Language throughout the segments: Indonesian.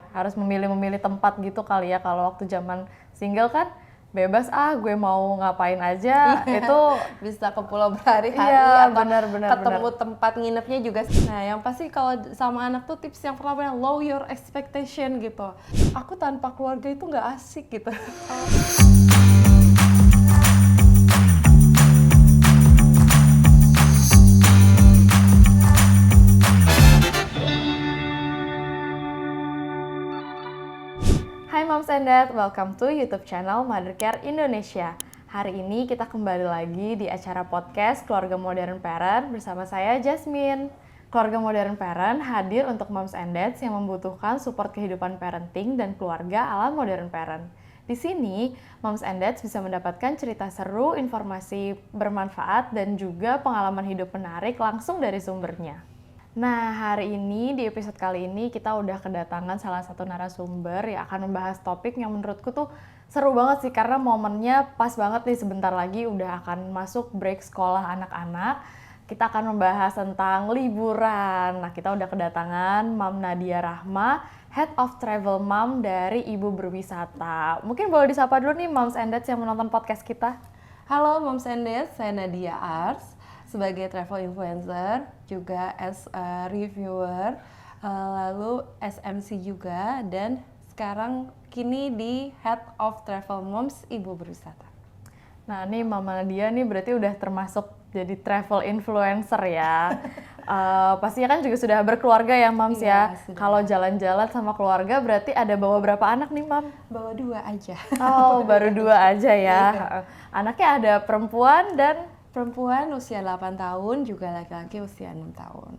harus memilih tempat gitu kali ya. Kalau waktu zaman single kan bebas gue mau ngapain aja. Itu bisa ke pulau berhari-hari iya, atau benar. ketemu tempat nginepnya juga. Nah, yang pasti kalau sama anak tuh tips yang pertama low your expectation gitu. Aku tanpa keluarga itu nggak asik gitu. Hai Moms and Dad, welcome to YouTube channel Mothercare Indonesia. Hari ini kita kembali lagi di acara podcast Keluarga Modern Parent bersama saya Jasmine. Keluarga Modern Parent hadir untuk Moms and Dads yang membutuhkan support kehidupan parenting dan keluarga ala modern parent. Di sini, Moms and Dads bisa mendapatkan cerita seru, informasi bermanfaat, dan juga pengalaman hidup menarik langsung dari sumbernya. Nah, hari ini di episode kali ini kita udah kedatangan salah satu narasumber yang akan membahas topik yang menurutku tuh seru banget sih karena momennya pas banget nih, sebentar lagi udah akan masuk break sekolah anak-anak. Kita akan membahas tentang liburan. Nah, kita udah kedatangan Mam Nadia Rahma, Head of Travel Mom dari Ibu Berwisata. Mungkin boleh disapa dulu nih Moms and Dads yang menonton podcast kita. Halo Moms and Dads, saya Nadia Ars sebagai travel influencer, juga as a reviewer, lalu SMC juga, dan sekarang kini di Head of Travel Moms Ibu Berwisata. Nah, nih Mama Nadia nih berarti udah termasuk jadi travel influencer ya. Pastinya kan juga sudah berkeluarga ya Mams ya. Kalau jalan-jalan sama keluarga berarti ada bawa berapa anak nih Mam? Bawa 2 aja. Oh, baru 2 aja ya. Anaknya ada perempuan usia 8 tahun, juga laki-laki usia 6 tahun.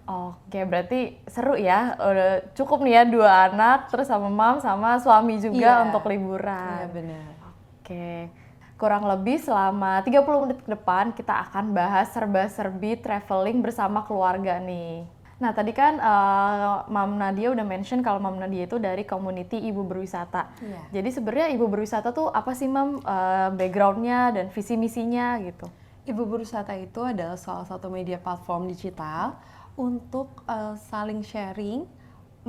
Oke, berarti seru ya. Udah cukup nih ya 2 anak, terus sama Mam sama suami juga untuk liburan. Iya, benar. Oke. Kurang lebih selama 30 menit ke depan kita akan bahas serba-serbi traveling bersama keluarga nih. Nah, tadi kan Mam Nadia udah mention kalau Mam Nadia itu dari community Ibu Berwisata. Iya. Jadi sebenarnya Ibu Berwisata tuh apa sih Mam background-nya dan visi misinya gitu? Ibu Berwisata itu adalah salah satu media platform digital untuk saling sharing,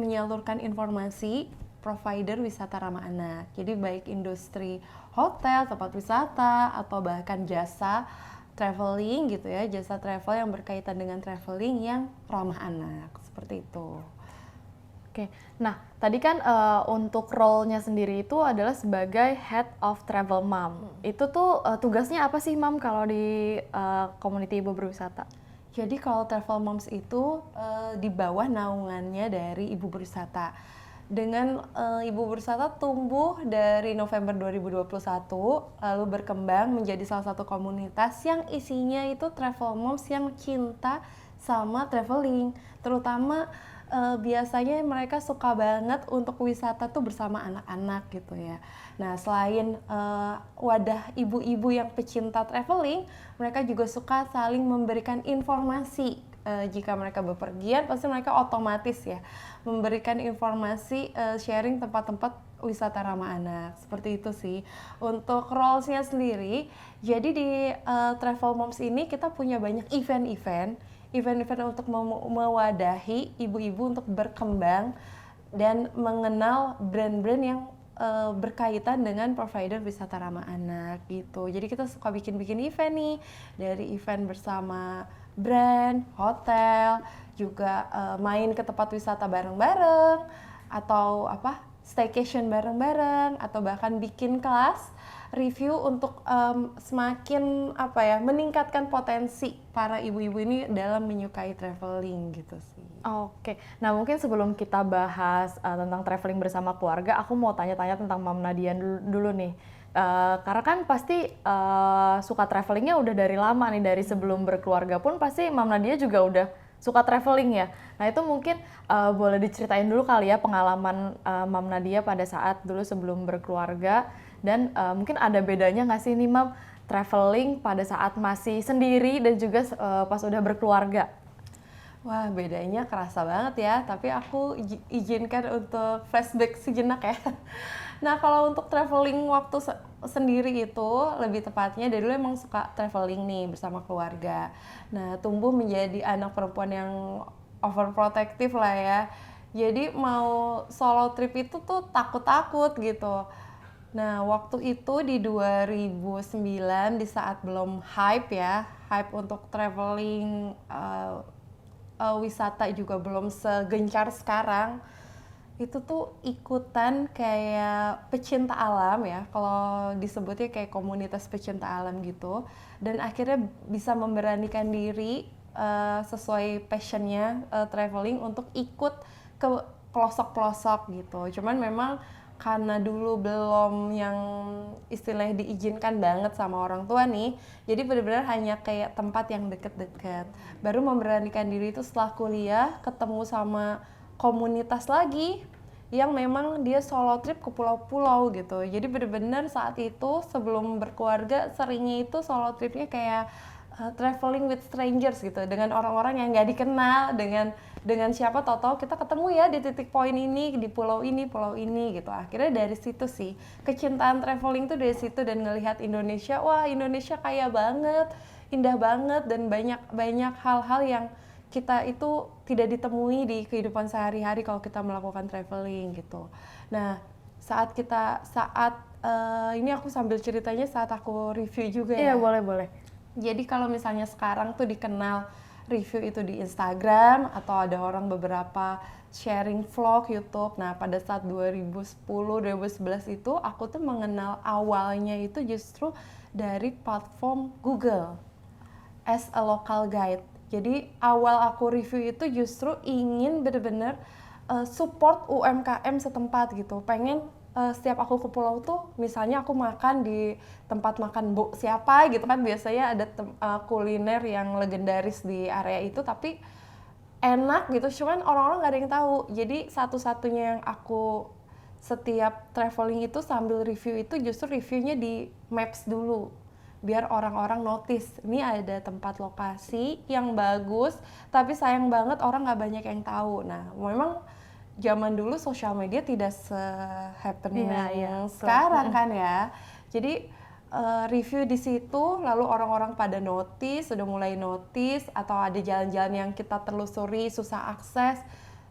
menyalurkan informasi provider wisata ramah anak. Jadi baik industri hotel, tempat wisata, atau bahkan jasa traveling gitu ya, jasa travel yang berkaitan dengan traveling yang ramah anak, seperti itu. Oke, nah tadi kan untuk role-nya sendiri itu adalah sebagai Head of Travel Mom. Itu tuh tugasnya apa sih Mam kalau di community Ibu Berwisata? Jadi kalau Travel Moms itu di bawah naungannya dari Ibu Berwisata. Dengan Ibu Berwisata tumbuh dari November 2021, lalu berkembang menjadi salah satu komunitas yang isinya itu Travel Moms yang cinta sama traveling. Terutama biasanya mereka suka banget untuk wisata tuh bersama anak-anak gitu ya. Nah, selain wadah ibu-ibu yang pecinta traveling, mereka juga suka saling memberikan informasi. Jika mereka bepergian, pasti mereka otomatis ya memberikan informasi, sharing tempat-tempat wisata ramah anak. Seperti itu sih. Untuk roles-nya sendiri, jadi di Travel Moms ini kita punya banyak event-event untuk mewadahi ibu-ibu untuk berkembang dan mengenal brand-brand yang berkaitan dengan provider wisata ramah anak gitu. Jadi kita suka bikin-bikin event nih, dari event bersama brand, hotel, juga main ke tempat wisata bareng-bareng, atau staycation bareng-bareng, atau bahkan bikin kelas review untuk semakin meningkatkan potensi para ibu-ibu ini dalam menyukai traveling gitu sih. Oke, nah mungkin sebelum kita bahas tentang traveling bersama keluarga, aku mau tanya-tanya tentang Mam Nadia dulu nih. Karena kan pasti suka travelingnya udah dari lama nih, dari sebelum berkeluarga pun pasti Mam Nadia juga udah suka traveling ya. Nah itu mungkin boleh diceritain dulu kali ya pengalaman Mam Nadia pada saat dulu sebelum berkeluarga, dan mungkin ada bedanya nggak sih nih Mam traveling pada saat masih sendiri dan juga pas udah berkeluarga? Wah, bedanya kerasa banget ya, tapi aku izinkan untuk flashback sejenak ya. Nah, kalau untuk traveling waktu sendiri itu, lebih tepatnya dari dulu emang suka traveling nih bersama keluarga. Nah, tumbuh menjadi anak perempuan yang overprotective lah ya. Jadi mau solo trip itu tuh takut-takut gitu. Nah, waktu itu di 2009 di saat belum hype untuk traveling wisata juga belum segencar sekarang. Itu tuh ikutan kayak pecinta alam ya, kalau disebutnya kayak komunitas pecinta alam gitu. Dan akhirnya bisa memberanikan diri sesuai passionnya traveling untuk ikut ke pelosok-pelosok gitu. Cuman memang karena dulu belum yang istilahnya diizinkan banget sama orang tua nih, jadi benar-benar hanya kayak tempat yang deket-deket. Baru memberanikan diri itu setelah kuliah, ketemu sama komunitas lagi yang memang dia solo trip ke pulau-pulau gitu. Jadi benar-benar saat itu sebelum berkeluarga seringnya itu solo tripnya kayak traveling with strangers gitu, dengan orang-orang yang nggak dikenal, dengan siapa tahu-tahu kita ketemu ya di titik poin ini, di pulau ini gitu. Akhirnya dari situ sih kecintaan traveling tuh dari situ, dan ngelihat Indonesia, wah Indonesia kaya banget, indah banget, dan banyak hal-hal yang kita itu tidak ditemui di kehidupan sehari-hari kalau kita melakukan traveling gitu. Nah, saat ini aku sambil ceritanya saat aku review juga ya. Iya, boleh. Jadi kalau misalnya sekarang tuh dikenal review itu di Instagram, atau ada orang beberapa sharing vlog YouTube. Nah, pada saat 2010-2011 itu aku tuh mengenal awalnya itu justru dari platform Google as a local guide. Jadi awal aku review itu justru ingin bener-bener support UMKM setempat gitu. Pengen setiap aku ke pulau tuh, misalnya aku makan di tempat makan Bu siapa gitu kan, biasanya ada kuliner yang legendaris di area itu tapi enak gitu, cuman orang-orang nggak ada yang tahu. Jadi satu-satunya yang aku setiap traveling itu sambil review itu justru reviewnya di Maps dulu, biar orang-orang notice ini ada tempat lokasi yang bagus tapi sayang banget orang nggak banyak yang tahu. Nah, memang zaman dulu sosial media tidak se-happening yang sekarang kan ya. Jadi review di situ, lalu orang-orang pada sudah mulai notice, atau ada jalan-jalan yang kita telusuri susah akses,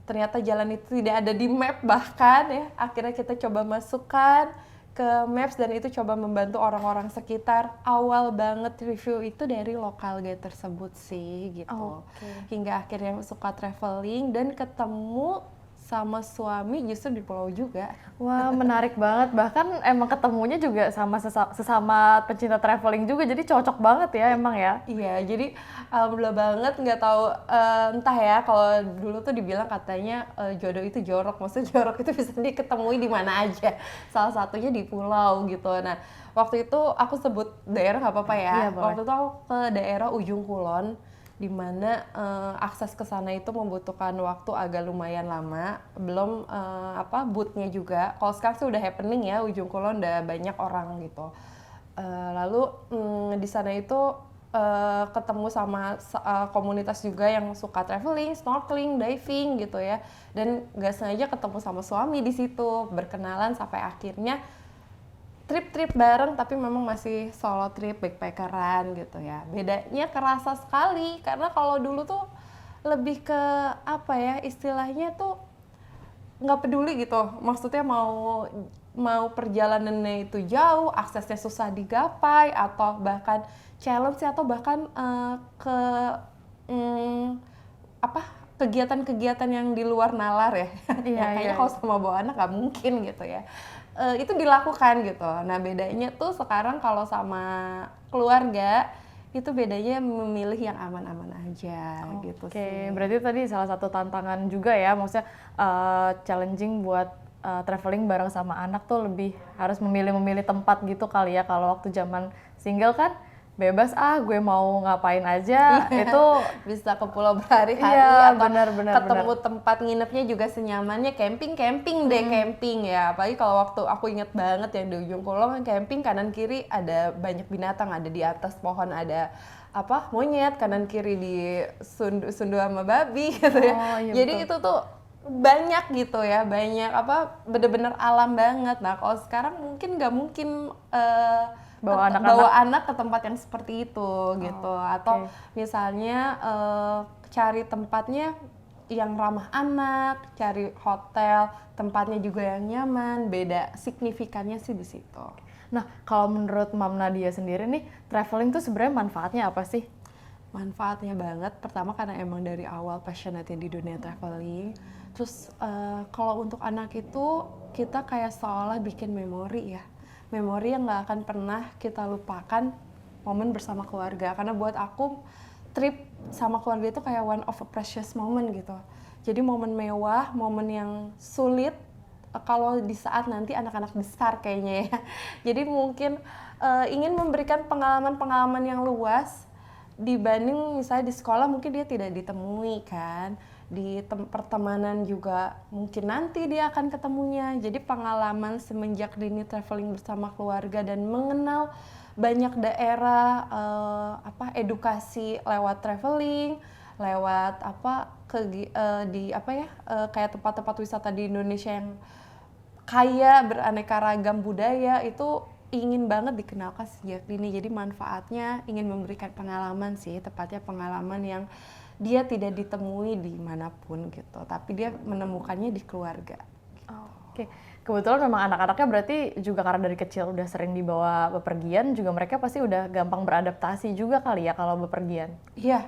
ternyata jalan itu tidak ada di map bahkan ya. Akhirnya kita coba masukkan ke Maps, dan itu coba membantu orang-orang sekitar. Awal banget review itu dari lokal guide tersebut sih gitu. Hingga akhirnya suka traveling dan ketemu sama suami justru di pulau juga. Wah, menarik banget. Bahkan emang ketemunya juga sama sesama pecinta traveling juga, jadi cocok banget ya emang ya. Iya, jadi alhamdulillah banget. Nggak tahu entah ya, kalau dulu tuh dibilang katanya jodoh itu jorok. Maksudnya jorok itu bisa diketemui di mana aja. Salah satunya di pulau gitu. Nah, waktu itu aku sebut daerah nggak apa-apa ya. Iya, boleh. Waktu itu aku ke daerah Ujung Kulon, di mana akses ke sana itu membutuhkan waktu agak lumayan lama, belum bootnya juga. Kalau sekarang sih udah happening ya, Ujung Kulon udah banyak orang gitu. Lalu di sana itu ketemu sama komunitas juga yang suka traveling, snorkeling, diving gitu ya. Dan nggak sengaja ketemu sama suami di situ, berkenalan sampai akhirnya trip-trip bareng, tapi memang masih solo trip, backpackeran gitu ya. Bedanya kerasa sekali, karena kalau dulu tuh lebih ke apa ya, istilahnya tuh nggak peduli gitu. Maksudnya mau perjalanannya itu jauh, aksesnya susah digapai, atau bahkan challenge, atau bahkan ke kegiatan-kegiatan yang di luar nalar ya. Kayaknya kalau sama bawa anak nggak mungkin gitu ya. Itu dilakukan gitu. Nah, bedanya tuh sekarang kalau sama keluarga itu bedanya memilih yang aman-aman aja gitu sih. Oke, berarti tadi salah satu tantangan juga ya, maksudnya challenging buat traveling bareng sama anak tuh lebih harus memilih tempat gitu kali ya. Kalau waktu zaman single kan bebas, gue mau ngapain aja, itu bisa ke pulau berhari-hari, atau ketemu tempat nginepnya juga senyamannya camping deh. Camping ya, apalagi kalau waktu aku inget banget yang di Ujung Kulon camping, kanan kiri ada banyak binatang, ada di atas pohon ada monyet, kanan kiri di sundu sama babi gitu ya. Jadi itu tuh banyak gitu ya, banyak bener-bener alam banget. Nah, kalau sekarang mungkin nggak mungkin bawa anak ke tempat yang seperti itu gitu. Atau misalnya cari tempatnya yang ramah anak, cari hotel, tempatnya juga yang nyaman, beda signifikannya sih di situ. Nah, kalau menurut Mam Nadia sendiri nih, traveling tuh sebenarnya manfaatnya apa sih? Manfaatnya banget, pertama karena emang dari awal passionate di dunia traveling. Terus kalau untuk anak itu kita kayak seolah bikin memori ya. Memori yang nggak akan pernah kita lupakan momen bersama keluarga. Karena buat aku trip sama keluarga itu kayak one of a precious moment gitu. Jadi momen mewah, momen yang sulit kalau di saat nanti anak-anak besar kayaknya ya. Jadi mungkin ingin memberikan pengalaman-pengalaman yang luas dibanding misalnya di sekolah mungkin dia tidak ditemui kan. Di pertemanan juga mungkin nanti dia akan ketemunya. Jadi pengalaman semenjak dini traveling bersama keluarga dan mengenal banyak daerah, edukasi lewat traveling, lewat kayak tempat-tempat wisata di Indonesia yang kaya beraneka ragam budaya itu ingin banget dikenalkan sejak dini. Jadi manfaatnya ingin memberikan pengalaman sih, tepatnya pengalaman yang dia tidak ditemui dimanapun gitu, tapi dia menemukannya di keluarga. Oke, kebetulan memang anak-anaknya berarti juga karena dari kecil udah sering dibawa bepergian, juga mereka pasti udah gampang beradaptasi juga kali ya kalau bepergian. Iya,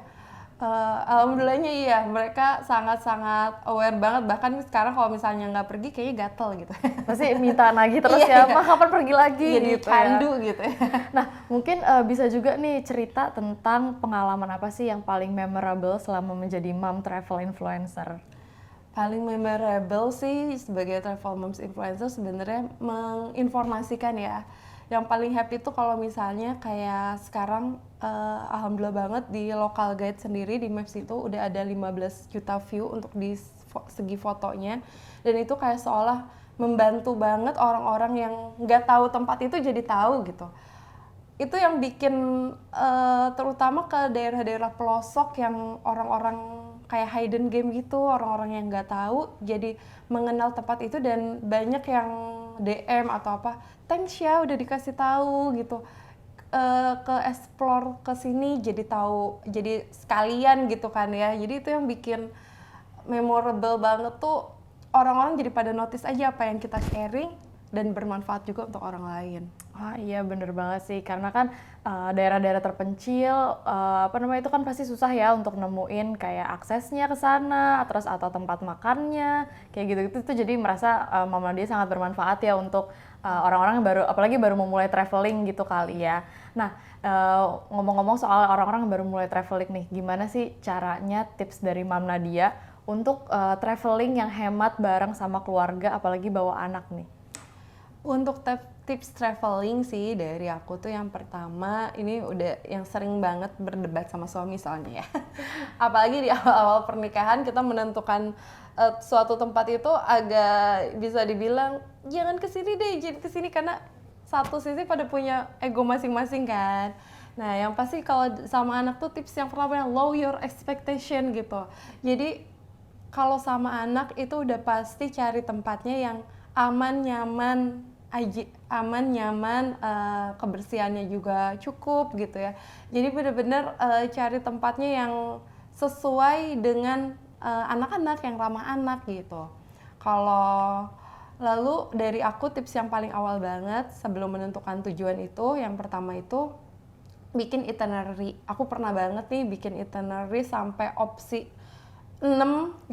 alhamdulillahnya iya, mereka sangat-sangat aware banget, bahkan sekarang kalau misalnya nggak pergi kayaknya gatel gitu. Pasti minta nagih terus ya, "Ma kapan pergi lagi?" Jadi gitu candu ya. gitu. Nah, mungkin bisa juga nih cerita tentang pengalaman apa sih yang paling memorable selama menjadi mom travel influencer? Paling memorable sih sebagai travel moms influencer sebenarnya menginformasikan ya. Yang paling happy tuh kalau misalnya kayak sekarang alhamdulillah banget di local guide sendiri di Maps itu udah ada 15 juta view untuk di segi fotonya, dan itu kayak seolah membantu banget orang-orang yang nggak tahu tempat itu jadi tahu gitu. Itu yang bikin terutama ke daerah-daerah pelosok yang orang-orang kayak hidden game gitu, orang-orang yang nggak tahu jadi mengenal tempat itu, dan banyak yang DM atau apa, thanks ya udah dikasih tahu gitu, ke explore ke sini jadi tahu, jadi sekalian gitu kan ya. Jadi itu yang bikin memorable banget tuh, orang-orang jadi pada notice aja apa yang kita sharing dan bermanfaat juga untuk orang lain. Wah iya bener banget sih, karena kan daerah-daerah terpencil itu kan pasti susah ya untuk nemuin kayak aksesnya ke sana, terus atau tempat makannya, kayak gitu-gitu tuh, jadi merasa Mama Nadia sangat bermanfaat ya untuk orang-orang yang baru, apalagi baru memulai traveling gitu kali ya. Nah ngomong-ngomong soal orang-orang yang baru mulai traveling nih, gimana sih caranya tips dari Mama Nadia untuk traveling yang hemat bareng sama keluarga, apalagi bawa anak nih? Untuk tips traveling sih dari aku tuh yang pertama, ini udah yang sering banget berdebat sama suami soalnya ya. Apalagi di awal-awal pernikahan kita menentukan suatu tempat itu agak bisa dibilang jangan kesini deh, jangan kesini, karena satu sisi pada punya ego masing-masing kan. Nah yang pasti kalau sama anak tuh tips yang pertama yang low your expectation gitu. Jadi kalau sama anak itu udah pasti cari tempatnya yang aman, nyaman, kebersihannya juga cukup gitu ya. Jadi benar-benar cari tempatnya yang sesuai dengan anak-anak, yang ramah anak gitu. Lalu dari aku tips yang paling awal banget sebelum menentukan tujuan itu, yang pertama itu bikin itinerary. Aku pernah banget nih bikin itinerary sampai opsi 6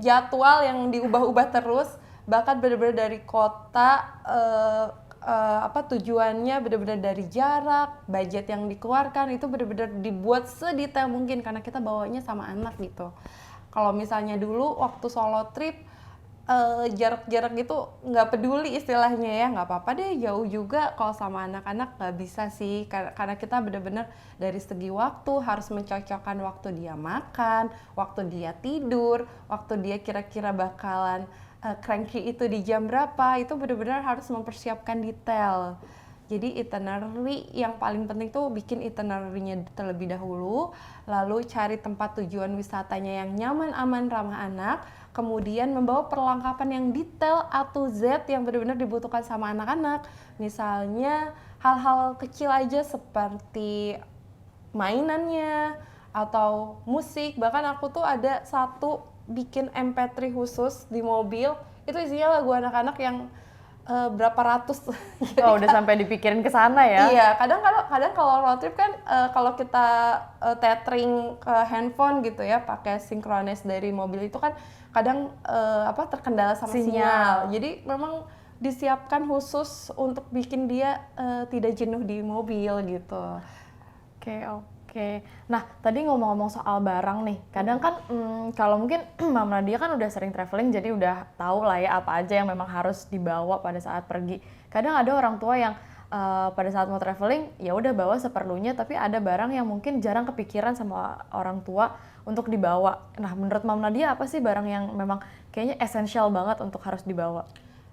jadwal yang diubah-ubah terus, bahkan benar-benar dari kota, tujuannya benar-benar dari jarak, budget yang dikeluarkan itu benar-benar dibuat sedetail mungkin karena kita bawanya sama anak gitu. Kalau misalnya dulu waktu solo trip jarak-jarak gitu nggak peduli istilahnya ya, nggak apa-apa deh jauh juga, kalau sama anak-anak nggak bisa sih karena kita benar-benar dari segi waktu harus mencocokkan waktu dia makan, waktu dia tidur, waktu dia kira-kira bakalan cranky itu di jam berapa, itu benar-benar harus mempersiapkan detail. Jadi itinerary yang paling penting tuh bikin itinerary-nya terlebih dahulu, lalu cari tempat tujuan wisatanya yang nyaman, aman, ramah anak, kemudian membawa perlengkapan yang detail A to Z yang benar-benar dibutuhkan sama anak-anak. Misalnya hal-hal kecil aja seperti mainannya atau musik, bahkan aku tuh ada satu bikin MP3 khusus di mobil, itu isinya lagu anak-anak yang berapa ratus. Oh, udah sampai dipikirin ke sana ya? Iya, kadang kalau road trip kan kalau kita tethering ke handphone gitu ya, pakai synchronize dari mobil itu kan kadang terkendala sama sinyal. Jadi memang disiapkan khusus untuk bikin dia tidak jenuh di mobil gitu. Oke. Nah, tadi ngomong-ngomong soal barang nih, kadang kan kalau mungkin Mama Nadia kan udah sering traveling, jadi udah tahu lah ya apa aja yang memang harus dibawa pada saat pergi. Kadang ada orang tua yang pada saat mau traveling, ya udah bawa seperlunya, tapi ada barang yang mungkin jarang kepikiran sama orang tua untuk dibawa. Nah, menurut Mama Nadia apa sih barang yang memang kayaknya esensial banget untuk harus dibawa?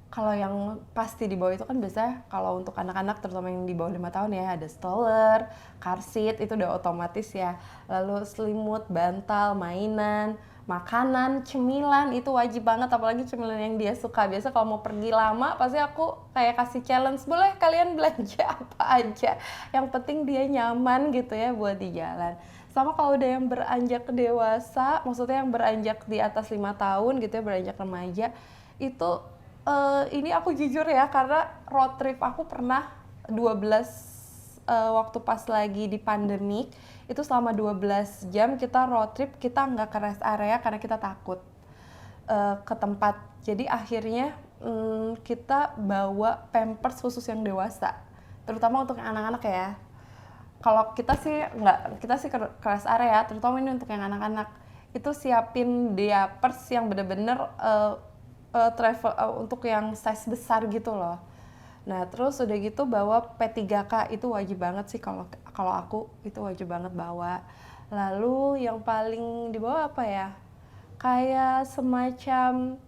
Kalau yang pasti di bawah itu kan biasanya kalau untuk anak-anak terutama yang di bawah 5 tahun ya ada stroller, car seat itu udah otomatis ya. Lalu selimut, bantal, mainan, makanan, cemilan itu wajib banget, apalagi cemilan yang dia suka. Biasa kalau mau pergi lama pasti aku kayak kasih challenge, boleh kalian belanja apa aja. Yang penting dia nyaman gitu ya buat di jalan. Sama kalau udah yang beranjak dewasa, maksudnya yang beranjak di atas 5 tahun gitu ya, beranjak remaja, itu ini aku jujur ya, karena road trip aku pernah 12 waktu pas lagi di pandemik, itu selama 12 jam kita road trip, kita nggak ke rest area karena kita takut ke tempat. Jadi akhirnya kita bawa pampers khusus yang dewasa, terutama untuk anak-anak ya. Kalau kita sih nggak, kita sih ke rest area, terutama ini untuk yang anak-anak. Itu siapin diapers yang bener-bener travel untuk yang size besar gitu loh. Nah, terus udah gitu bawa P3K itu wajib banget sih, kalau aku itu wajib banget bawa. Lalu yang paling dibawa apa ya? Kayak semacam,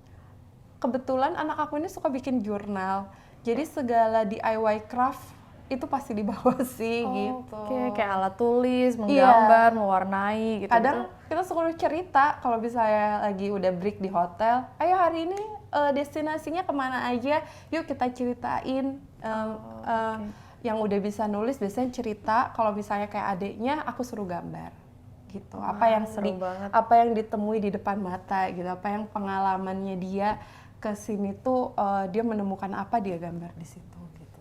kebetulan anak aku ini suka bikin jurnal. Jadi segala DIY craft itu pasti dibawa sih gitu. Oke, kayak alat tulis, menggambar, mewarnai gitu. Kadang kita suka cerita kalau misalnya lagi udah break di hotel, ayo hari ini destinasinya kemana aja, yuk kita ceritain. Yang udah bisa nulis biasanya cerita, kalau misalnya kayak adiknya aku suruh gambar gitu. Wah, apa yang ditemui di depan mata gitu, apa yang pengalamannya dia ke sini tuh, dia menemukan apa, dia gambar di situ.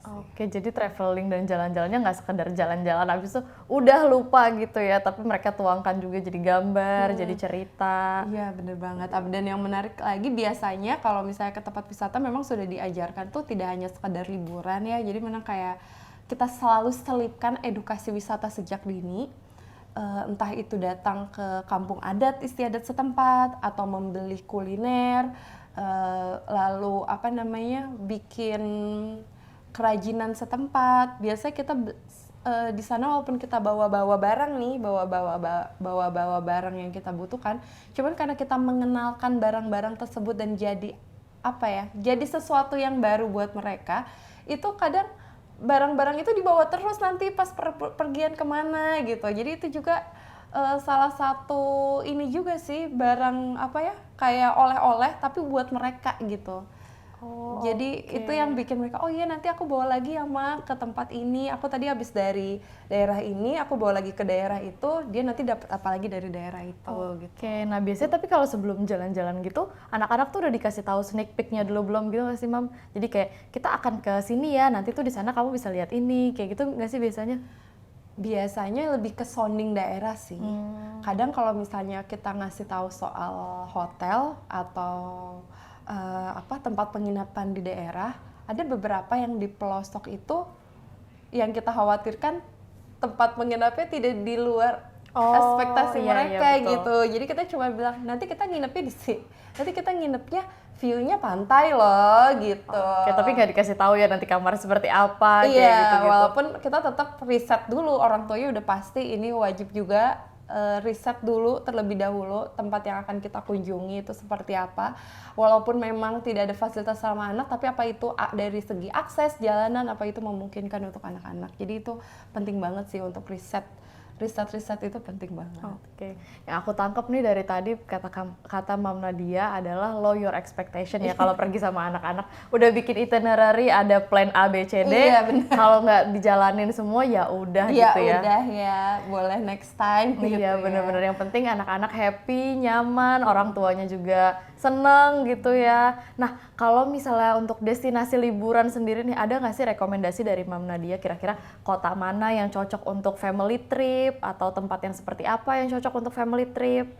Oke, jadi traveling dan jalan-jalannya nggak sekedar jalan-jalan habis itu udah lupa gitu ya, tapi mereka tuangkan juga jadi gambar, jadi cerita. Iya, bener banget. Dan yang menarik lagi, biasanya kalau misalnya ke tempat wisata memang sudah diajarkan tuh tidak hanya sekedar liburan ya, jadi memang kayak kita selalu selipkan edukasi wisata sejak dini. Entah itu datang ke kampung adat istiadat setempat atau membeli kuliner, lalu bikin kerajinan setempat. Biasanya kita di sana walaupun kita bawa-bawa barang nih, bawa-bawa barang yang kita butuhkan, cuman karena kita mengenalkan barang-barang tersebut dan jadi jadi sesuatu yang baru buat mereka, itu kadang barang-barang itu dibawa terus nanti pas pergian kemana gitu. Jadi itu juga salah satu ini juga sih, barang kayak oleh-oleh tapi buat mereka gitu. Jadi itu yang bikin mereka, oh iya nanti aku bawa lagi ya Ma ke tempat ini, aku tadi habis dari daerah ini, aku bawa lagi ke daerah itu, dia nanti dapat apa lagi dari daerah itu gitu. Nah biasanya tapi kalau sebelum jalan-jalan gitu, anak-anak tuh udah dikasih tahu sneak peek-nya dulu belum gitu nggak sih Mam? Jadi kayak kita akan ke sini ya, nanti tuh di sana kamu bisa lihat ini, kayak gitu nggak sih biasanya? Biasanya lebih ke sounding daerah sih. Kadang kalau misalnya kita ngasih tahu soal hotel atau tempat penginapan di daerah, ada beberapa yang di pelosok itu yang kita khawatirkan tempat menginapnya tidak di luar ekspektasi mereka gitu. Jadi kita cuma bilang nanti kita nginepnya di sini, nanti kita nginepnya view-nya pantai loh gitu. Tapi nggak dikasih tahu ya nanti kamar seperti apa. Iya, kayak gitu. Walaupun kita tetap riset dulu, orang tuanya udah pasti ini wajib juga. Riset dulu terlebih dahulu tempat yang akan kita kunjungi itu seperti apa, walaupun memang tidak ada fasilitas sama anak, tapi apa itu dari segi akses jalanan apa itu memungkinkan untuk anak-anak. Jadi itu penting banget sih untuk riset riset-riset itu penting banget. Oke, yang aku tangkap nih dari tadi kata Mam Nadia adalah low your expectation ya kalau pergi sama anak-anak. Udah bikin itinerary, ada plan A, B, C, D. Iya, benar. Kalau nggak dijalanin semua ya udah Ya gitu ya. udah ya, boleh next time gitu Iya ya. bener-bener, yang penting anak-anak happy, nyaman, orang tuanya juga seneng gitu ya. Nah kalau misalnya untuk destinasi liburan sendiri nih, ada nggak sih rekomendasi dari Mam Nadia kira-kira kota mana yang cocok untuk family trip atau tempat yang seperti apa yang cocok untuk family trip?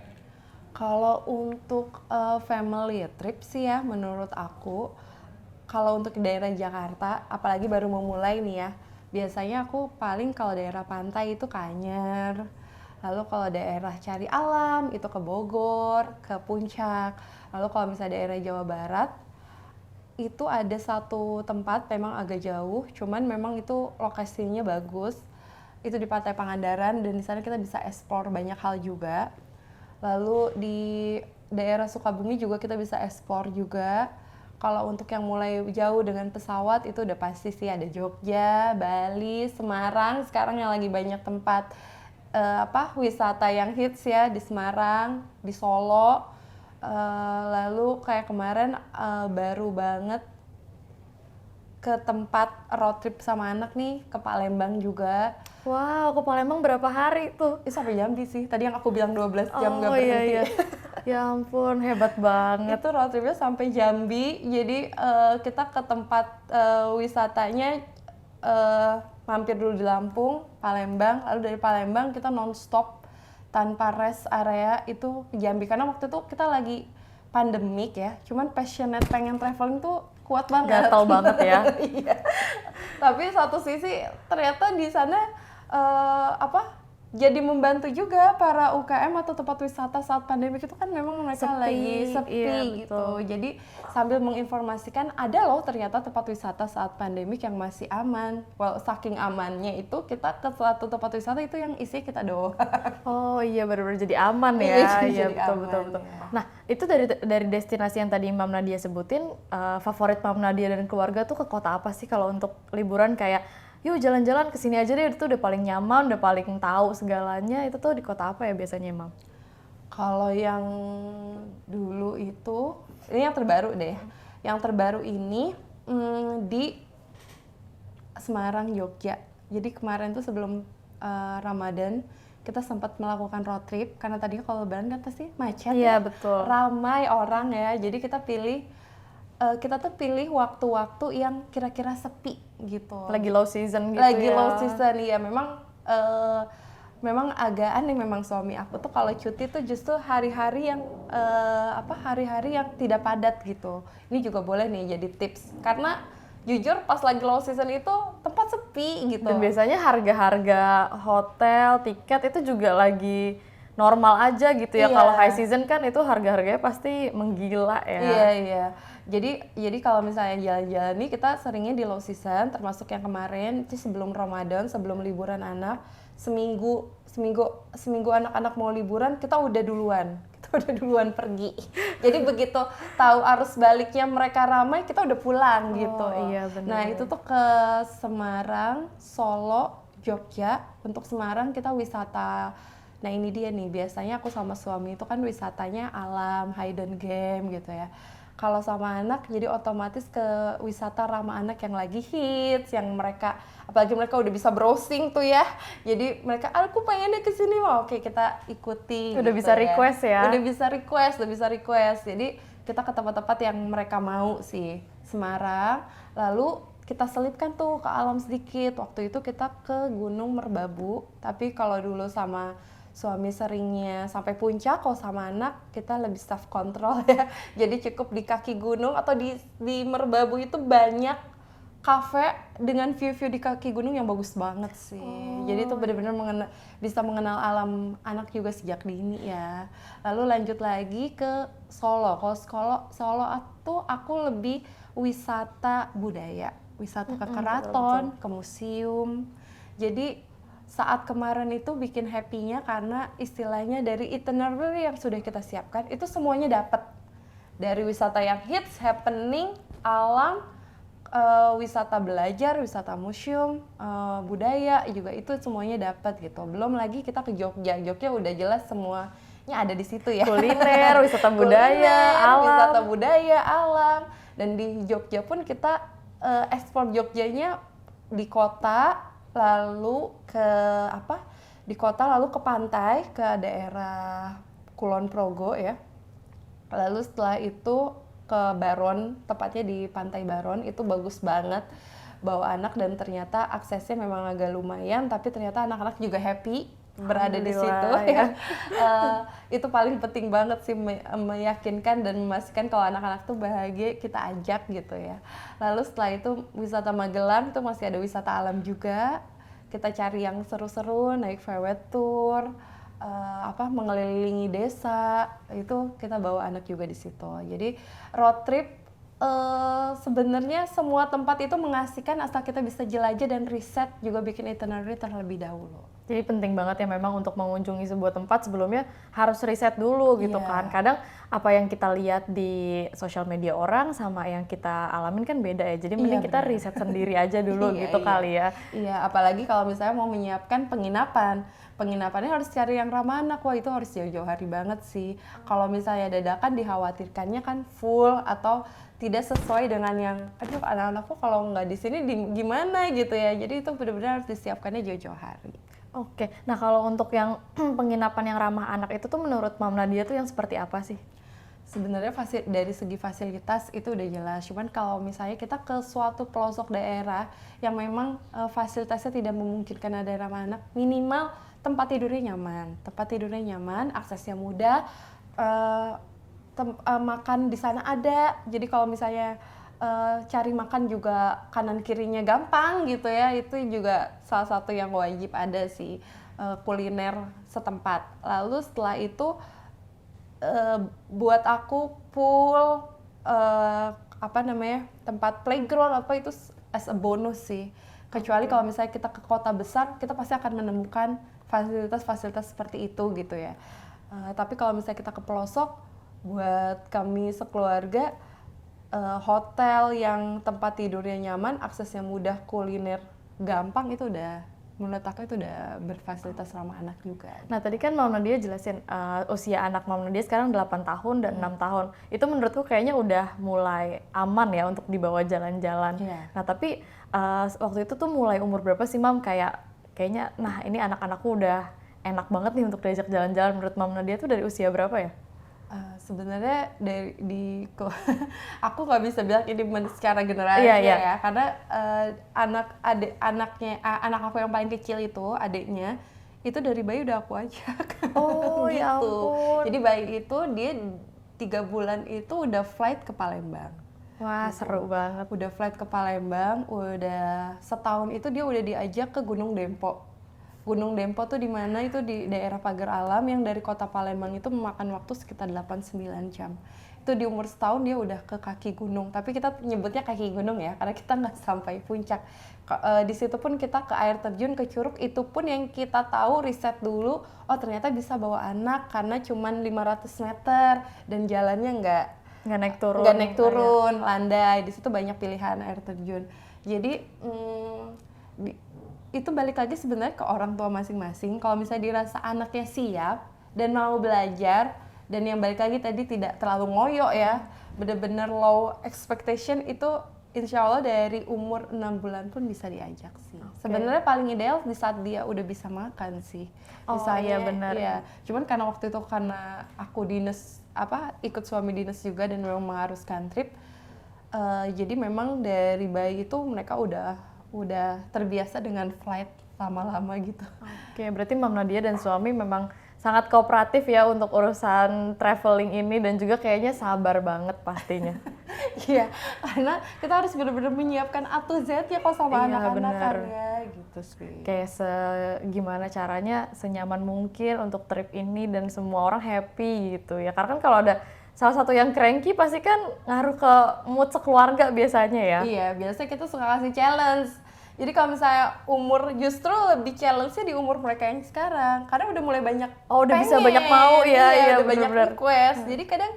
Kalau untuk family trip sih ya, menurut aku, kalau untuk daerah Jakarta, apalagi baru memulai nih ya, biasanya aku paling kalau daerah pantai itu ke Anyer, lalu kalau daerah cari alam itu ke Bogor, ke Puncak, lalu kalau misalnya daerah Jawa Barat, itu ada satu tempat memang agak jauh, cuman memang itu lokasinya bagus, itu di Pantai Pangandaran dan di sana kita bisa explore banyak hal juga. Lalu di daerah Sukabumi juga kita bisa explore juga. Kalau untuk yang mulai jauh dengan pesawat itu udah pasti sih ada Jogja, Bali, Semarang. Sekarang yang lagi banyak tempat wisata yang hits ya di Semarang, di Solo. Lalu kayak kemarin baru banget ke tempat road trip sama anak nih, ke Palembang juga. Wow, ke Palembang berapa hari tuh? Sampai Jambi sih, tadi yang aku bilang 12 jam nggak iya, berhenti. iya. Ya ampun, hebat banget. Itu road tripnya sampai Jambi, jadi kita ke tempat wisatanya mampir dulu di Lampung, Palembang, lalu dari Palembang kita non-stop tanpa rest area itu ke Jambi. Karena waktu itu kita lagi pandemik ya, cuman passionate pengen traveling tuh kuat banget. Gatal banget ya. Iya. Tapi satu sisi ternyata di sana jadi membantu juga para UKM atau tempat wisata saat pandemi itu kan memang mereka lagi sepi iya, gitu. betul. Jadi sambil menginformasikan ada loh ternyata tempat wisata saat pandemi yang masih aman. Well, saking amannya itu kita ke suatu tempat wisata itu yang isi kita doang. Oh iya, benar-benar jadi aman Iya, ya. jadi Iya, betul, aman, betul, betul. ya. Nah, itu dari destinasi yang tadi Mam Nadia sebutin, favorit Mam Nadia dan keluarga tuh ke kota apa sih kalau untuk liburan, kayak yuk jalan-jalan ke sini aja deh, itu udah paling nyaman, udah paling tahu segalanya, itu tuh di kota apa ya biasanya, Mam? Kalau yang dulu itu, ini yang terbaru deh. Yang terbaru ini di Semarang, Jogja. Jadi kemarin tuh sebelum Ramadan, kita sempat melakukan road trip, karena tadinya kalau lebaran kan pasti macet Iya, ya. betul. Ramai orang ya, jadi kita tuh pilih waktu-waktu yang kira-kira sepi gitu. Lagi low season gitu Lagi ya. low season ya, memang agak aneh memang suami aku tuh kalau cuti tuh justru hari-hari yang hari-hari yang tidak padat gitu. Ini juga boleh nih jadi tips, karena jujur pas lagi low season itu tempat sepi gitu. Dan biasanya harga-harga hotel, tiket itu juga lagi normal aja gitu ya. Iya. Kalau high season kan itu harga-harganya pasti menggila ya. Iya. Jadi kalau misalnya jalan-jalan nih kita seringnya di low season, termasuk yang kemarin itu sebelum Ramadan, sebelum liburan anak, seminggu anak-anak mau liburan kita udah duluan pergi. Jadi begitu tahu arus baliknya mereka ramai, kita udah pulang gitu. Iya, benar. Nah itu tuh ke Semarang, Solo, Jogja. Untuk Semarang kita wisata. Nah ini dia nih, biasanya aku sama suami itu kan wisatanya alam, hidden game gitu ya. Kalau sama anak jadi otomatis ke wisata ramah anak yang lagi hits, yang apalagi mereka udah bisa browsing tuh ya. Jadi mereka, aku pengennya ke sini, oke kita ikuti. Udah gitu bisa request ya? Udah bisa request. Jadi kita ke tempat-tempat yang mereka mau sih. Semarang, lalu kita selipkan tuh ke alam sedikit. Waktu itu kita ke Gunung Merbabu, tapi kalau dulu sama suami seringnya sampai puncak, kalau sama anak kita lebih self control ya. Jadi cukup di kaki gunung atau di Merbabu itu banyak kafe dengan view-view di kaki gunung yang bagus banget sih. Jadi itu benar-benar bisa mengenal alam anak juga sejak dini ya. Lalu lanjut lagi ke Solo. Kalau Solo itu aku lebih wisata budaya, wisata ke keraton, ke museum. Jadi saat kemarin itu bikin happy-nya karena istilahnya dari itinerary yang sudah kita siapkan itu semuanya dapat. Dari wisata yang hits, happening, alam, wisata belajar, wisata museum, budaya juga itu semuanya dapat gitu. Belum lagi kita ke Jogja. Jogja udah jelas semuanya ada di situ ya. Kuliner, wisata budaya, alam. Wisata budaya, alam. Dan di Jogja pun kita ekspor Jogjanya di kota, lalu ke di kota lalu ke pantai, ke daerah Kulon Progo ya. Lalu setelah itu ke Baron, tepatnya di Pantai Baron, itu bagus banget bawa anak dan ternyata aksesnya memang agak lumayan, tapi ternyata anak-anak juga happy berada di situ ya. Itu paling penting banget sih, meyakinkan dan memastikan kalau anak-anak tuh bahagia, kita ajak gitu ya. Lalu setelah itu wisata Magelang itu masih ada wisata alam juga. Kita cari yang seru-seru, naik VW tour, mengelilingi desa, itu kita bawa anak juga di situ. Jadi road trip sebenarnya semua tempat itu mengasihkan asal kita bisa jelajah dan riset juga bikin itinerary terlebih dahulu. Jadi penting banget ya memang untuk mengunjungi sebuah tempat sebelumnya harus riset dulu gitu kan. Kadang apa yang kita lihat di sosial media orang sama yang kita alamin kan beda ya. Jadi mending kita riset sendiri aja dulu gitu kali ya. Iya, apalagi kalau misalnya mau menyiapkan penginapan. Penginapannya harus cari yang ramah anak. Wah, itu harus jauh-jauh hari banget sih. Kalau misalnya dadakan dikhawatirkannya kan full atau tidak sesuai dengan yang aduh anak-anakku kalau nggak di sini gimana gitu ya. Jadi itu benar-benar harus disiapkannya jauh-jauh hari. Oke, nah kalau untuk yang penginapan yang ramah anak itu tuh menurut Mam Nadia tuh yang seperti apa sih? Sebenarnya dari segi fasilitas itu udah jelas, cuman kalau misalnya kita ke suatu pelosok daerah yang memang fasilitasnya tidak memungkinkan ada ramah anak, minimal tempat tidurnya nyaman, aksesnya mudah, makan di sana ada, jadi kalau misalnya cari makan juga kanan kirinya gampang gitu ya, itu juga salah satu yang wajib ada sih, kuliner setempat. Lalu setelah itu buat aku pool, tempat playground itu as a bonus sih. Kecuali kalau misalnya kita ke kota besar, kita pasti akan menemukan fasilitas-fasilitas seperti itu gitu ya. Tapi kalau misalnya kita ke pelosok, buat kami sekeluarga, hotel yang tempat tidurnya nyaman, aksesnya mudah, kuliner gampang, itu udah menurut aku itu udah berfasilitas ramah anak juga. Nah tadi kan Mam Nadia jelasin usia anak Mam Nadia sekarang 8 tahun dan 6 tahun. Itu menurutku kayaknya udah mulai aman ya untuk dibawa jalan-jalan. Nah tapi waktu itu tuh mulai umur berapa sih Mam kayaknya nah ini anak-anakku udah enak banget nih untuk diajak jalan-jalan. Menurut Mam Nadia tuh dari usia berapa ya? Sebenarnya aku nggak bisa bilang ini secara generasi ya, karena anak aku yang paling kecil itu adiknya itu dari bayi udah aku ajak. Oh gitu. Ya ampun. Jadi bayi itu dia 3 bulan itu udah flight ke Palembang. Wah gitu. Seru banget. Udah flight ke Palembang, udah setahun itu dia udah diajak ke Gunung Dempo. Gunung Dempo tuh di mana itu di daerah Pagar Alam yang dari kota Palembang itu memakan waktu sekitar 8-9 jam. Itu di umur setahun dia udah ke kaki gunung, tapi kita nyebutnya kaki gunung ya karena kita nggak sampai puncak. Di situ pun kita ke air terjun, ke curug, itu pun yang kita tahu riset dulu, oh ternyata bisa bawa anak karena cuman 500 meter dan jalannya nggak naik turun, landai. Di situ banyak pilihan air terjun. Jadi itu balik lagi sebenarnya ke orang tua masing-masing. Kalau misalnya dirasa anaknya siap dan mau belajar, dan yang balik lagi tadi tidak terlalu ngoyo ya, bener-bener low expectation, itu insya Allah dari umur 6 bulan pun bisa diajak sih. Sebenarnya paling ideal di saat dia udah bisa makan sih. Iya benar. Ya. Cuman karena waktu itu karena aku dinas ikut suami dinas juga dan memang mengharuskan trip, jadi memang dari bayi itu mereka udah terbiasa dengan flight lama-lama gitu. Oke, berarti Mam Nadia dan suami memang sangat kooperatif ya untuk urusan traveling ini dan juga kayaknya sabar banget pastinya. Iya, karena kita harus benar-benar menyiapkan A to Z ya kalau sama anak-anak kan ya gitu sih. Kayak gimana caranya senyaman mungkin untuk trip ini dan semua orang happy gitu ya. Karena kan kalau ada salah satu yang cranky pasti kan ngaruh ke mood sekeluarga biasanya ya. Iya, biasanya kita suka kasih challenge. Jadi kalau misalnya umur, justru lebih challenge-nya di umur mereka yang sekarang. Karena udah mulai banyak udah bisa banyak mau ya. Iya, udah banyak request. Jadi kadang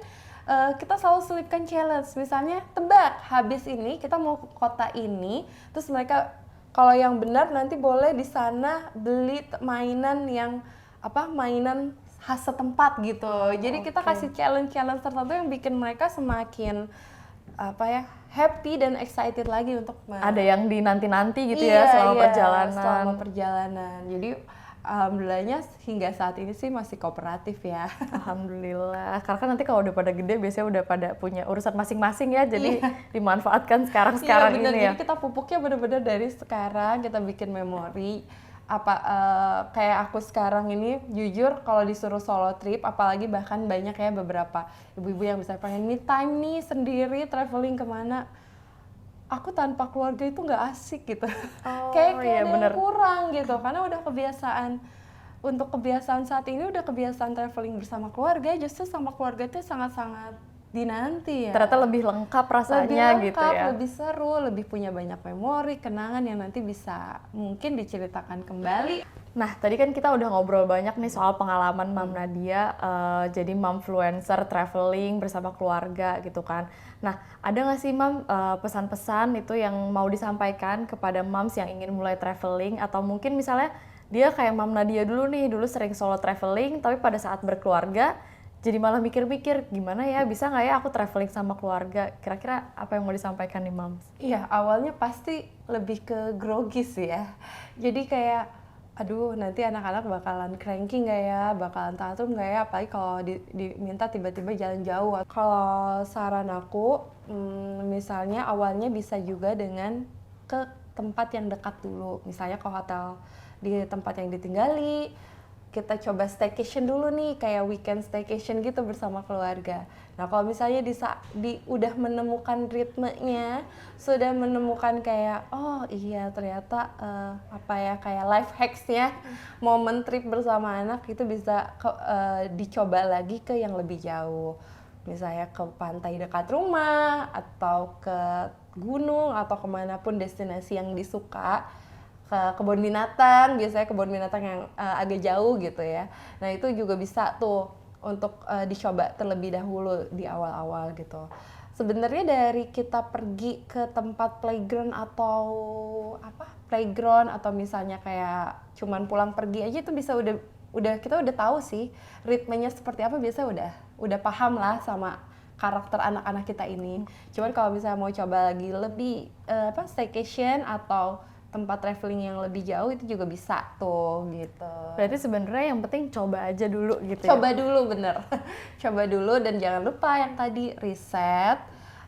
kita selalu selipkan challenge. Misalnya tebak, habis ini kita mau ke kota ini, terus mereka kalau yang benar nanti boleh di sana beli mainan yang mainan khas setempat gitu. Jadi kita kasih challenge tertentu yang bikin mereka semakin happy dan excited lagi untuk ada yang dinanti-nanti gitu ya selama perjalanan. Jadi alhamdulillahnya hingga saat ini sih masih kooperatif ya. Alhamdulillah. Karena kan nanti kalau udah pada gede biasanya udah pada punya urusan masing-masing ya. Jadi dimanfaatkan sekarang bener. ini ya. Jadi kita pupuknya bener-bener dari sekarang, kita bikin memori. Kayak aku sekarang ini jujur kalau disuruh solo trip, apalagi bahkan banyak ya beberapa ibu-ibu yang bisa pengen me time nih sendiri traveling kemana, aku tanpa keluarga itu nggak asik gitu. Kayak ada yang kurang gitu, karena udah kebiasaan saat ini udah kebiasaan traveling bersama keluarga, justru sama keluarga itu sangat-sangat dinanti ya. Ternyata lebih lengkap rasanya lebih lengkap, gitu ya. lebih seru, lebih punya banyak memori, kenangan yang nanti bisa mungkin diceritakan kembali. Nah, tadi kan kita udah ngobrol banyak nih soal pengalaman Mam Nadia jadi momfluencer traveling bersama keluarga gitu kan. Nah, ada nggak sih Mam pesan-pesan itu yang mau disampaikan kepada moms yang ingin mulai traveling, atau mungkin misalnya dia kayak Mam Nadia dulu sering solo traveling, tapi pada saat berkeluarga jadi malah mikir-mikir gimana ya, bisa nggak ya aku traveling sama keluarga? Kira-kira apa yang mau disampaikan nih moms? Iya, awalnya pasti lebih ke grogi sih ya. Jadi kayak aduh nanti anak-anak bakalan cranky nggak ya, bakalan tantrum nggak ya, apalagi kalau diminta tiba-tiba jalan jauh. Kalau saran aku, misalnya awalnya bisa juga dengan ke tempat yang dekat dulu, misalnya ke hotel di tempat yang ditinggali, kita coba staycation dulu nih, kayak weekend staycation gitu bersama keluarga. Nah kalau misalnya udah menemukan ritmenya, sudah menemukan kayak oh iya ternyata kayak life hacks-nya, momen trip bersama anak itu bisa dicoba lagi ke yang lebih jauh. Misalnya ke pantai dekat rumah, atau ke gunung, atau kemanapun destinasi yang disuka. Ke kebun binatang, biasanya kebun binatang yang agak jauh gitu ya. Nah itu juga bisa tuh untuk dicoba terlebih dahulu di awal-awal gitu. Sebenarnya dari kita pergi ke tempat playground atau misalnya kayak cuman pulang pergi aja itu bisa kita udah tahu sih ritmenya seperti apa, biasanya udah paham lah sama karakter anak-anak kita ini. Cuman kalau misalnya mau coba lagi lebih staycation atau tempat traveling yang lebih jauh itu juga bisa tuh gitu. Berarti sebenarnya yang penting coba aja dulu gitu. Coba dulu bener. Coba dulu, dan jangan lupa yang tadi riset,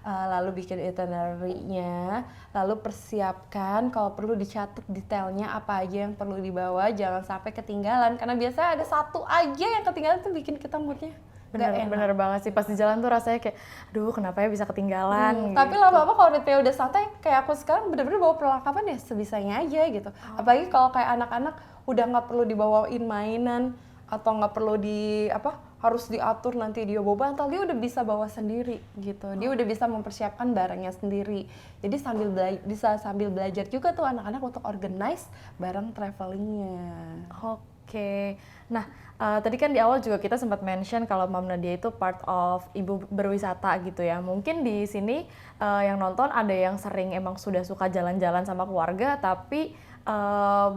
lalu bikin itinerary-nya, lalu persiapkan, kalau perlu dicatat detailnya apa aja yang perlu dibawa, jangan sampai ketinggalan, karena biasanya ada satu aja yang ketinggalan tuh bikin kita moodnya bener banget sih, pas di jalan tuh rasanya kayak aduh kenapa ya bisa ketinggalan gitu. Tapi lama-lama kalau udah santai, kayak aku sekarang bener-bener bawa perlengkapan ya sebisanya aja gitu. Apalagi kalau kayak anak-anak udah nggak perlu dibawain mainan, atau nggak perlu harus diatur nanti dia bawa bantal, dia udah bisa bawa sendiri gitu. Dia udah bisa mempersiapkan barangnya sendiri. Jadi bisa sambil belajar juga tuh anak-anak untuk organize barang travelingnya. Oke. Nah, tadi kan di awal juga kita sempat mention kalau Mam Nadia itu part of ibu berwisata gitu ya. Mungkin di sini yang nonton ada yang sering emang sudah suka jalan-jalan sama keluarga, tapi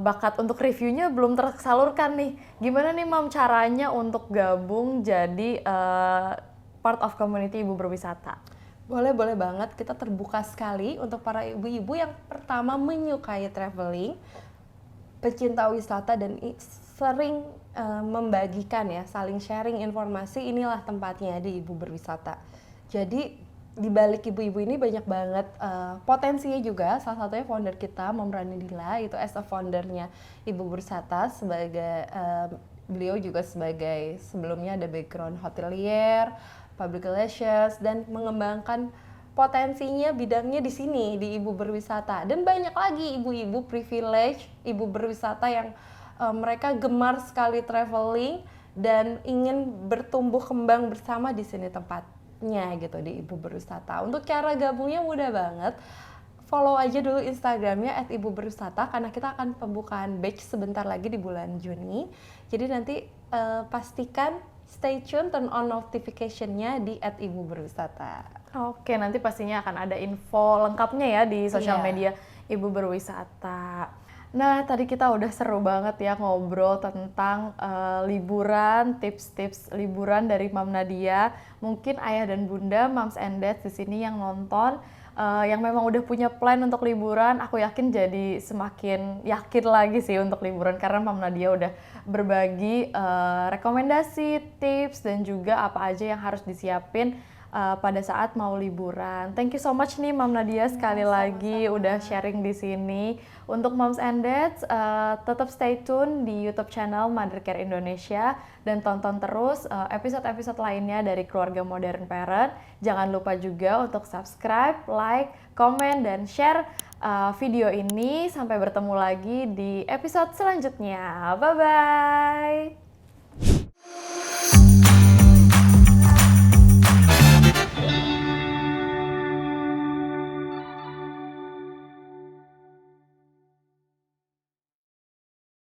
bakat untuk reviewnya belum tersalurkan nih. Gimana nih Mam caranya untuk gabung jadi part of community ibu berwisata? Boleh banget, kita terbuka sekali untuk para ibu-ibu yang pertama menyukai traveling, pecinta wisata, dan sering membagikan ya, saling sharing informasi. Inilah tempatnya di ibu berwisata. Jadi di balik ibu-ibu ini banyak banget potensinya juga. Salah satunya founder kita, Mom Ranidila, itu as a foundernya ibu berwisata, sebagai beliau juga sebagai sebelumnya ada background hotelier, public relations, dan mengembangkan potensinya bidangnya di sini di ibu berwisata. Dan banyak lagi ibu-ibu privilege, ibu berwisata yang mereka gemar sekali traveling dan ingin bertumbuh kembang bersama di sini tempatnya gitu di ibu berwisata. Untuk cara gabungnya mudah banget. Follow aja dulu Instagramnya @ibuberwisata, karena kita akan pembukaan batch sebentar lagi di bulan Juni. Jadi nanti pastikan stay tune, turn on notification-nya di @ibu-berwisata. Oke, nanti pastinya akan ada info lengkapnya ya di sosial Iya. media Ibu Berwisata. Nah, tadi kita udah seru banget ya ngobrol tentang liburan, tips-tips liburan dari Mam Nadia. Mungkin ayah dan bunda, moms and dads di sini yang nonton, yang memang udah punya plan untuk liburan, aku yakin jadi semakin yakin lagi sih untuk liburan karena Mam Nadia udah berbagi rekomendasi, tips, dan juga apa aja yang harus disiapin pada saat mau liburan. Thank you so much nih Mam Nadia sekali lagi udah sharing di sini. Untuk Moms and Dads, tetap stay tune di YouTube channel Mother Care Indonesia dan tonton terus episode-episode lainnya dari Keluarga Modern Parent. Jangan lupa juga untuk subscribe, like, komen, dan share video ini. Sampai bertemu lagi di episode selanjutnya. Bye-bye!